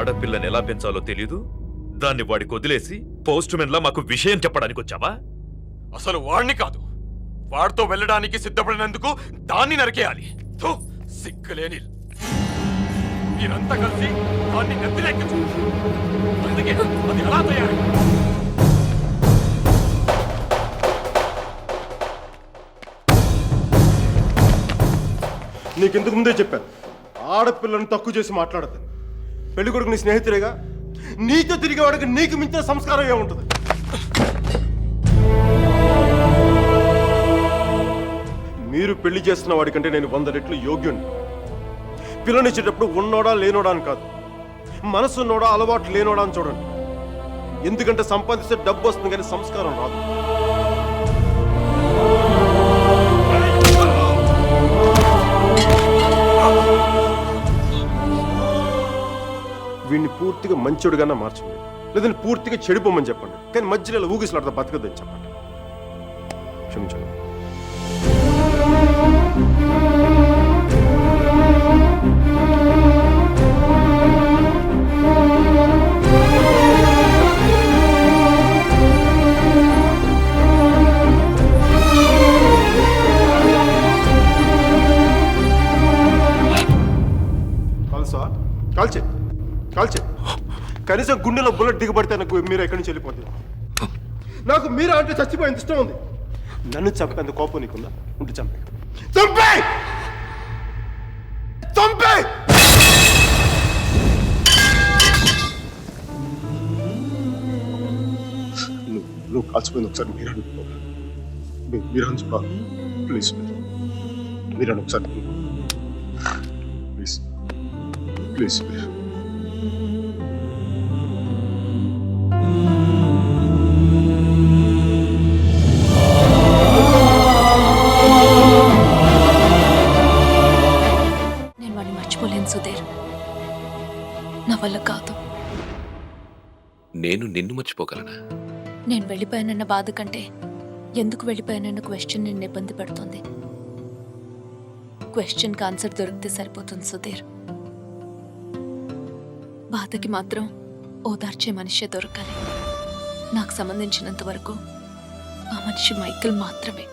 ఆడపిల్లని ఎలా పెంచాలో తెలీదు, దాన్ని వాడికి వదిలేసి పోస్ట్ మెన్ లా మాకు విషయం చెప్పడానికి వచ్చావా? అసలు వాడిని కాదు, వాడితో వెళ్ళడానికి సిద్ధపడినందుకు దాన్ని నరికేయాలి. థు, సిగ్గులేని మీరంతా కలిసి దాన్ని నెత్తిలెక్కించు. అందుకే అది ఎలా తయారు? నీకెందుకు ముందే చెప్పాను, ఆడపిల్లను తక్కువ చేసి మాట్లాడద్దు. పెళ్లి కొడుకు నీ స్నేహితుడేగా, నీతో తిరిగేవాడికి నీకు మించిన సంస్కారం ఏముంటుంది? మీరు పెళ్లి చేస్తున్న వాడికంటే నేను 100 రెట్లు యోగ్యుణ్ణి. పిల్లనిచ్చేటప్పుడు ఉన్నోడా లేనోడా అని కాదు, మనసున్నోడా అలవాటు లేనోడా అని చూడండి. ఎందుకంటే సంపాదిస్తే డబ్బు వస్తుంది కానీ సంస్కారం రాదు. వీడిని పూర్తిగా మంచోడుగానే మార్చండి, లేదంటే పూర్తిగా చెడిపోమని చెప్పండి. కానీ మధ్యలో ఊగిసలాడతా బతకద్దని చెప్పండి. క్షమించండి. కాల్చే కాల్చే, కనీసం గుండెలో బుల్లెట్ దిగబడితే నాకు మీరు ఎక్కడి నుంచి వెళ్ళిపోతుంది. నాకు మీరు అంటే చచ్చిపోయేంత ఇష్టం ఉంది. నన్ను చంపేంత కోపం నీకుందా? ఉంటే చంపే చంపే చంపే. నువ్వు కాల్చిపోయింది ఒకసారి మీరు అనుకో, మీరు అనుకో ప్లీజ్, మీరు ఒకసారి ప్లీజ్ ప్లీజ్. నేను వాడిని మర్చిపోలేను సుధీర్, నా వల్ల కాదు. నేను నిన్ను మర్చిపోగలనా? నేను వెళ్ళిపోయానన్న బాధ కంటే ఎందుకు వెళ్ళిపోయానన్న క్వశ్చన్ నిన్ను ఇబ్బంది పెడుతుంది. క్వశ్చన్కి ఆన్సర్ దొరికితే సరిపోతుంది సుధీర్. బాధకి మాత్రం ఓదార్చే మనిషే దొరకాలి. నాకు సంబంధించినంత వరకు ఆ మనిషి మైకేల్ మాత్రమే.